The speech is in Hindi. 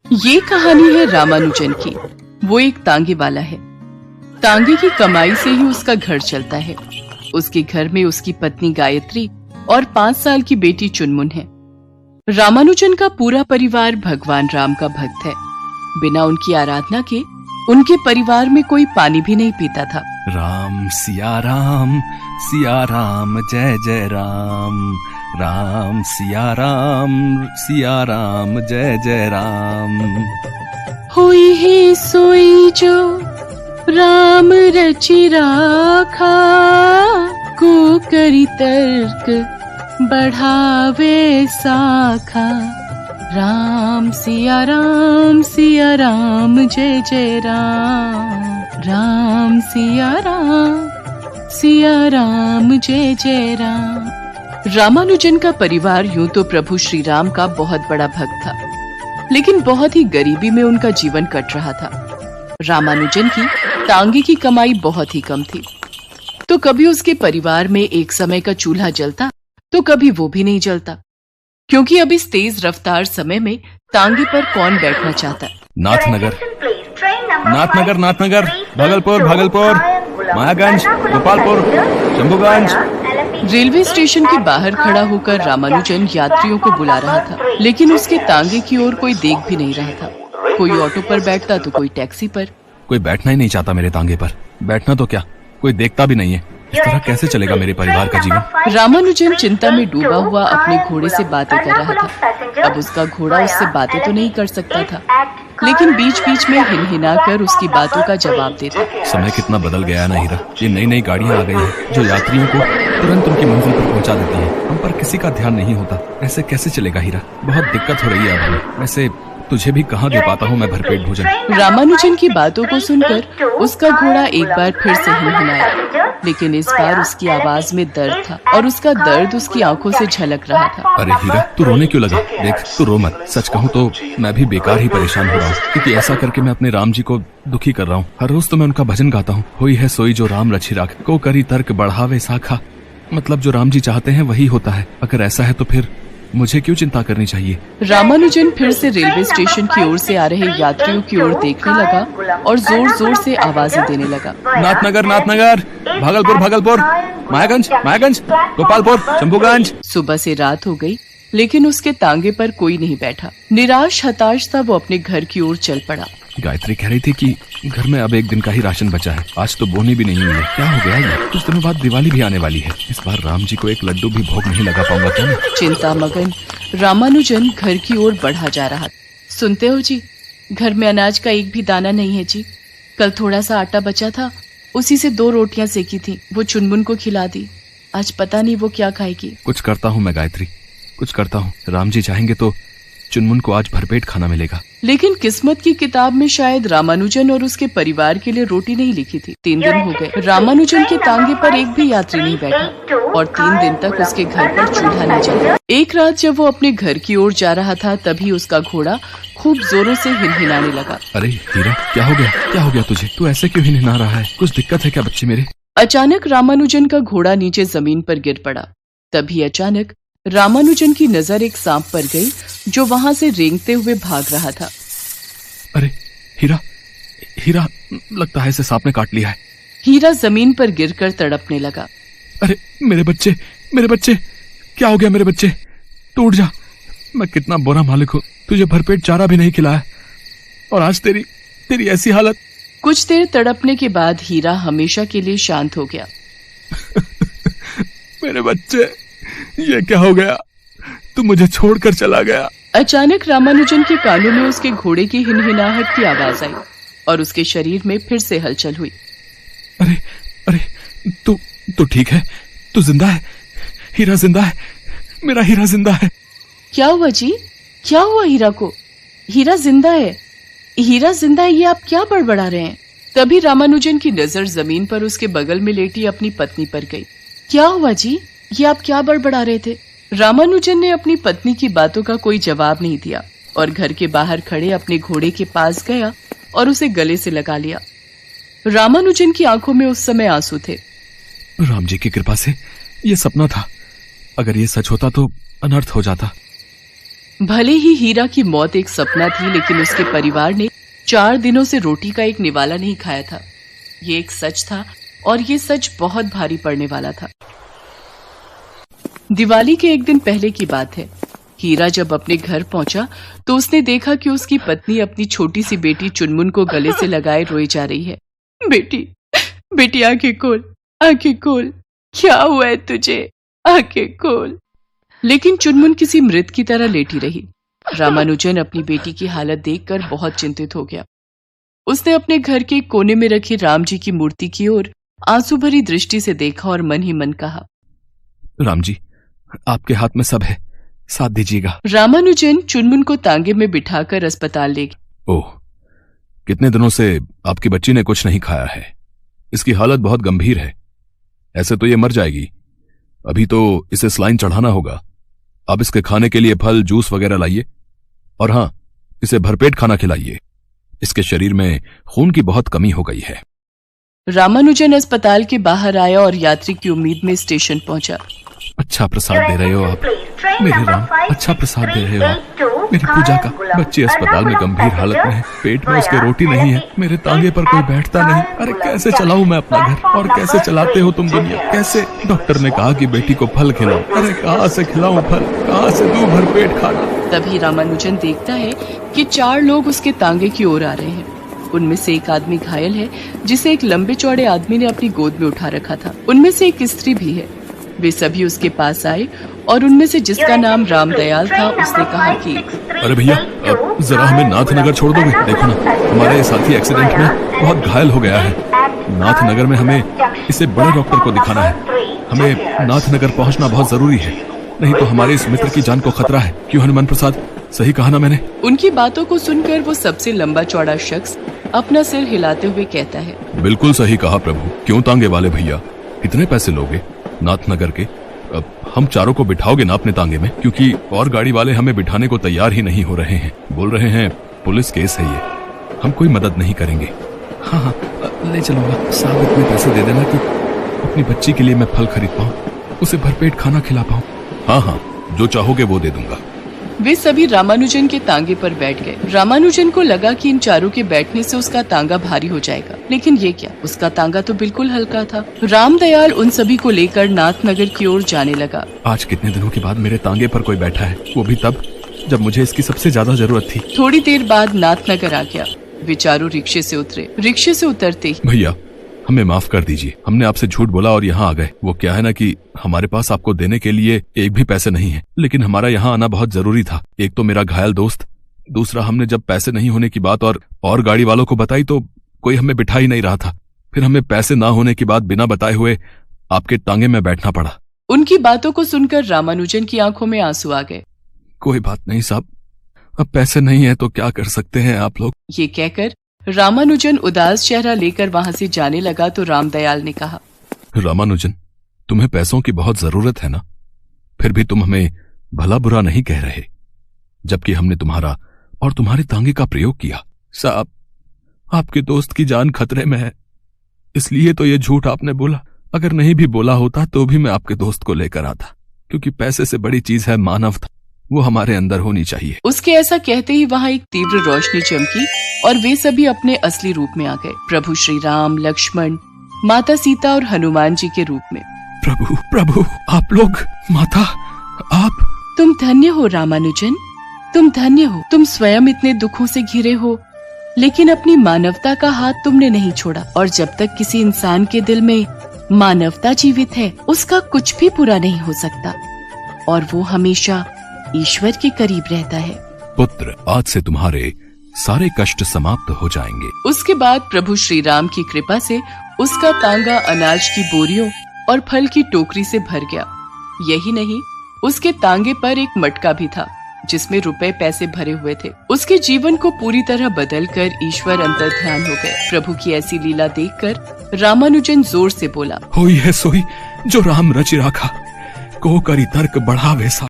ये कहानी है रामानुजन की। वो एक तांगे वाला है। तांगे की कमाई से ही उसका घर चलता है। उसके घर में उसकी पत्नी गायत्री और 5 साल की बेटी चुनमुन है। रामानुजन का पूरा परिवार भगवान राम का भक्त है। बिना उनकी आराधना के उनके परिवार में कोई पानी भी नहीं पीता था। राम सिया राम जय जय राम, राम सिया राम जय जय राम। होई है सोई जो राम रचि राखा, को करी तर्क बढ़ावे साखा। राम सिया राम जय जय राम, राम सिया राम जय जय राम। रामानुजन का परिवार यूं तो प्रभु श्री राम का बहुत बड़ा भक्त था, लेकिन बहुत ही गरीबी में उनका जीवन कट रहा था। रामानुजन की तांगे की कमाई बहुत ही कम थी, तो कभी उसके परिवार में एक समय का चूल्हा जलता तो कभी वो भी नहीं जलता, क्योंकि अब इस तेज रफ्तार समय में तांगे पर कौन बैठना चाहता। नाथनगर, भागलपुर, मायागंज, गोपालपुर, शंभुगंज। रेलवे स्टेशन के बाहर खड़ा होकर रामानुजन यात्रियों को बुला रहा था, लेकिन उसके तांगे की ओर कोई देख भी नहीं रहा था। कोई ऑटो पर बैठता तो कोई टैक्सी पर। कोई बैठना ही नहीं चाहता मेरे तांगे पर। बैठना तो क्या, कोई देखता भी नहीं है। इस तरह कैसे चलेगा मेरे परिवार का जीवन। रामानुजन चिंता में डूबा हुआ अपने घोड़े से बातें कर रहा था। अब उसका घोड़ा उससे बातें तो नहीं कर सकता था, लेकिन बीच बीच में हिनहिना कर उसकी बातों का जवाब देता। समय कितना बदल गया ना हीरा। ये नई नई गाड़ियाँ आ गई हैं जो यात्रियों को तुरंत उनकी मंजिल पर पहुंचा देती हैं। हम पर किसी का ध्यान नहीं होता। ऐसे कैसे चलेगा हीरा, बहुत दिक्कत हो रही है अब। वैसे तुझे भी कहाँ दे पाता हूँ मैं भरपेट भोजन। रामानुजन की बातों को सुनकर उसका घोड़ा एक बार फिर से हिनहिनाया, लेकिन इस बार उसकी आवाज में दर्द था और उसका दर्द उसकी आंखों से झलक रहा था। अरे हीरा, तू रोने क्यों लगा? देख, तू रो मत। सच कहूँ तो मैं भी बेकार ही परेशान हो रहा हूँ, क्योंकि ऐसा करके मैं अपने राम जी को दुखी कर रहा हूँ। हर रोज तो मैं उनका भजन गाता हूँ, होई है सोई जो राम रचि राख, को करी तर्क बढ़ावे साखा। मतलब जो राम जी चाहते हैं वही होता है। अगर ऐसा है तो फिर मुझे क्यों चिंता करनी चाहिए। भागलपुर फिर से रेलवे स्टेशन की ओर से आ रहे यात्रियों की ओर देखने लगा और जोर जोर से आवाजें देने लगा। नाथनगर, भागलपुर, मायागंज, गोपालपुर, शंभुगंज। सुबह से रात हो गई, लेकिन उसके तांगे पर कोई नहीं बैठा। निराश हताश था वो अपने घर की ओर चल पड़ा। गायत्री कह रही थी कि घर में अब एक दिन का ही राशन बचा है। आज तो बोनी भी नहीं हुई है। क्या हो गया ये? कुछ दिनों बाद दिवाली भी आने वाली है। इस बार राम जी को एक लड्डू भी भोग नहीं लगा पाऊंगा क्या मैं? चिंता मगन रामानुजन घर की ओर बढ़ा जा रहा। सुनते हो जी, घर में अनाज का एक भी दाना नहीं है जी। कल थोड़ा सा आटा बचा था, उसी से 2 रोटियां सेकी थी, वो चुनमुन को खिला दी। आज पता नहीं वो क्या खाएगी। कुछ करता हूँ मैं गायत्री, कुछ करता हूँ। राम जी चाहेंगे तो चुनमुन को आज भरपेट खाना मिलेगा। लेकिन किस्मत की किताब में शायद रामानुजन और उसके परिवार के लिए रोटी नहीं लिखी थी। 3 दिन हो गए, रामानुजन के तांगे पर एक भी यात्री नहीं बैठा और 3 दिन तक उसके घर पर चूल्हा नहीं जला। एक रात जब वो अपने घर की ओर जा रहा था, तभी उसका घोड़ा खूब जोरों से हिनहिनाने लगा। अरे हीरा, क्या हो गया तुझे? तू ऐसे क्यों हिनहिना रहा है? कुछ दिक्कत है क्या बच्चे मेरे? अचानक रामानुजन का घोड़ा नीचे जमीन पर गिर पड़ा। तभी अचानक रामानुजन की नजर एक सांप पर गई जो वहां से रेंगते हुए भाग रहा था। अरे हीरा, लगता है इसे सांप ने काट लिया है। हीरा जमीन पर गिरकर तड़पने लगा। अरे मेरे बच्चे, क्या हो गया मेरे बच्चे? टूट जा। मैं कितना बुरा मालिक हूँ, तुझे भरपेट चारा भी नहीं खिलाया और आज तेरी ऐसी हालत। कुछ देर तड़पने के बाद हीरा हमेशा के लिए शांत हो गया। मेरे बच्चे, ये क्या हो गया? तू मुझे छोड़कर चला गया। अचानक रामानुजन के कानों में उसके घोड़े की हिनहिनाहट की आवाज आई और उसके शरीर में फिर से हलचल हुई। अरे तू ठीक है? तू जिंदा है? हीरा जिंदा है? मेरा हीरा जिंदा है? क्या हुआ जी? क्या हुआ हीरा को? हीरा जिंदा है, ये आप क्या बड़बड़ा रहे हैं? तभी रामानुजन की नजर जमीन पर उसके बगल में लेटी अपनी पत्नी पर गई। क्या हुआ जी? ये आप क्या बड़बड़ा रहे थे? रामानुजन ने अपनी पत्नी की बातों का कोई जवाब नहीं दिया और घर के बाहर खड़े अपने घोड़े के पास गया और उसे गले से लगा लिया। रामानुजन की आंखों में उस समय आंसू थे। राम जी की कृपा से ये सपना था। अगर ये सच होता तो अनर्थ हो जाता। भले ही हीरा की मौत एक सपना थी, लेकिन उसके परिवार ने 4 दिनों से रोटी का एक निवाला नहीं खाया था। ये एक सच था और ये सच बहुत भारी पड़ने वाला था। दिवाली के एक दिन पहले की बात है। हीरा जब अपने घर पहुंचा तो उसने देखा कि उसकी पत्नी अपनी छोटी सी बेटी चुनमुन को गले से लगाए रोई जा रही है। बेटी, बेटी आंखें खोल, आंखें खोल, क्या हुआ है तुझे, आंखें खोल। लेकिन चुनमुन किसी मृत की तरह लेटी रही। रामानुजन अपनी बेटी की हालत देखकर बहुत चिंतित हो गया। उसने अपने घर के कोने में रखी राम जी की मूर्ति की ओर आंसू भरी दृष्टि से देखा और मन ही मन कहा, राम जी, आपके हाथ में सब है, साथ दीजिएगा। रामानुजन चुनमुन को तांगे में बिठाकर अस्पताल ले गए। ओह, कितने दिनों से आपकी बच्ची ने कुछ नहीं खाया है। इसकी हालत बहुत गंभीर है, ऐसे तो ये मर जाएगी। अभी तो इसे सलाइन चढ़ाना होगा। आप इसके खाने के लिए फल, जूस वगैरह लाइए, और हाँ, इसे भरपेट खाना खिलाइए। इसके शरीर में खून की बहुत कमी हो गई है। रामानुजन अस्पताल के बाहर आया और यात्री की उम्मीद में स्टेशन पहुंचा। अच्छा प्रसाद दे रहे हो आप, मेरे राम, अच्छा प्रसाद दे रहे हो आप। मेरी पूजा का बच्ची अस्पताल में गंभीर हालत में है, पेट में उसके रोटी नहीं है, मेरे तांगे पर कोई बैठता नहीं। अरे कैसे चलाऊं मैं अपना घर, और कैसे चलाते हो तुम दुनिया, कैसे? डॉक्टर ने कहा कि बेटी को फल खिलाओ। अरे कहाँ से खिलाऊं फल, कहाँ से दूं भर पेट खाना। तभी रामानुजन देखता है कि 4 लोग उसके तांगे की ओर आ रहे हैं। उनमें से एक आदमी घायल है, जिसे एक लंबे चौड़े आदमी ने अपनी गोद में उठा रखा था। उनमें से एक स्त्री भी है। वे सभी उसके पास आए और उनमें से जिसका नाम रामदयाल था, उसने कहा कि अरे भैया, जरा हमें नाथनगर छोड़ दोगे? देखो ना, हमारे साथी एक्सीडेंट में बहुत घायल हो गया है। नाथनगर में हमें इसे बड़े डॉक्टर को दिखाना है। हमें नाथनगर पहुंचना बहुत जरूरी है, नहीं तो हमारे इस मित्र की जान को खतरा है। क्यों हनुमान प्रसाद, सही कहा ना मैंने? उनकी बातों को सुनकर वो सबसे लंबा चौड़ा शख्स अपना सिर हिलाते हुए कहता है, बिल्कुल सही कहा प्रभु। क्यों तांगे वाले भैया, कितने पैसे लोगे नाथनगर के? अब हम चारों को बिठाओगे ना अपने तांगे में? क्योंकि और गाड़ी वाले हमें बिठाने को तैयार ही नहीं हो रहे हैं। बोल रहे हैं पुलिस केस है ये, हम कोई मदद नहीं करेंगे। हाँ हाँ, ले चलूंगा। साहब इतने पैसे दे देना कि अपनी बच्ची के लिए मैं फल खरीद पाऊँ, उसे भरपेट खाना खिला पाऊँ। हाँ हाँ, जो चाहोगे वो दे दूंगा। वे सभी रामानुजन के तांगे पर बैठ गए। रामानुजन को लगा कि इन चारों के बैठने से उसका तांगा भारी हो जाएगा, लेकिन ये क्या, उसका तांगा तो बिल्कुल हल्का था। रामदयाल उन सभी को लेकर नाथनगर की ओर जाने लगा। आज कितने दिनों के बाद मेरे तांगे पर कोई बैठा है, वो भी तब जब मुझे इसकी सबसे ज्यादा जरूरत थी। थोड़ी देर बाद नाथनगर आ गया। वे चारों रिक्शे से उतरे। रिक्शे से उतरते ही, भैया हमें माफ कर दीजिए, हमने आपसे झूठ बोला और यहाँ आ गए। वो क्या है ना कि हमारे पास आपको देने के लिए एक भी पैसे नहीं है, लेकिन हमारा यहाँ आना बहुत जरूरी था। एक तो मेरा घायल दोस्त, दूसरा हमने जब पैसे नहीं होने की बात और गाड़ी वालों को बताई तो कोई हमें बिठा ही नहीं रहा था। फिर हमें पैसे ना होने की बात बिना बताए हुए आपके तांगे में बैठना पड़ा। उनकी बातों को सुनकर रामानुजन की आंखों में आंसू आ गए। कोई बात नहीं साहब, अब पैसे नहीं है तो क्या कर सकते हैं आप लोग। ये कहकर रामानुजन उदास चेहरा लेकर वहां से जाने लगा तो रामदयाल ने कहा, रामानुजन, तुम्हें पैसों की बहुत जरूरत है ना, फिर भी तुम हमें भला बुरा नहीं कह रहे, जबकि हमने तुम्हारा और तुम्हारे तांगे का प्रयोग किया। साहब, आपके दोस्त की जान खतरे में है, इसलिए तो ये झूठ आपने बोला। अगर नहीं भी बोला होता तो भी मैं आपके दोस्त को लेकर आता, क्योंकि पैसे से बड़ी चीज है मानवता, वो हमारे अंदर होनी चाहिए। उसके ऐसा कहते ही वहाँ एक तीव्र रोशनी चमकी और वे सभी अपने असली रूप में आ गए। प्रभु श्री राम, लक्ष्मण, माता सीता और हनुमान जी के रूप में। प्रभु प्रभु, आप लोग, माता, आप। तुम धन्य हो रामानुजन, तुम धन्य हो। तुम स्वयं इतने दुखों से घिरे हो, लेकिन अपनी मानवता का हाथ तुमने नहीं छोड़ा। और जब तक किसी इंसान के दिल में मानवता जीवित है, उसका कुछ भी बुरा नहीं हो सकता, और वो हमेशा ईश्वर के करीब रहता है। पुत्र, आज से तुम्हारे सारे कष्ट समाप्त हो जाएंगे। उसके बाद प्रभु श्री राम की कृपा से उसका तांगा अनाज की बोरियों और फल की टोकरी से भर गया। यही नहीं, उसके तांगे पर एक मटका भी था जिसमें रुपए पैसे भरे हुए थे। उसके जीवन को पूरी तरह बदलकर ईश्वर अंतर्ध्यान हो गए। प्रभु की ऐसी लीला देखकर रामानुजन जोर से बोला, होई है सोई जो राम रचि राखा, को करी तर्क बढ़ावे सा।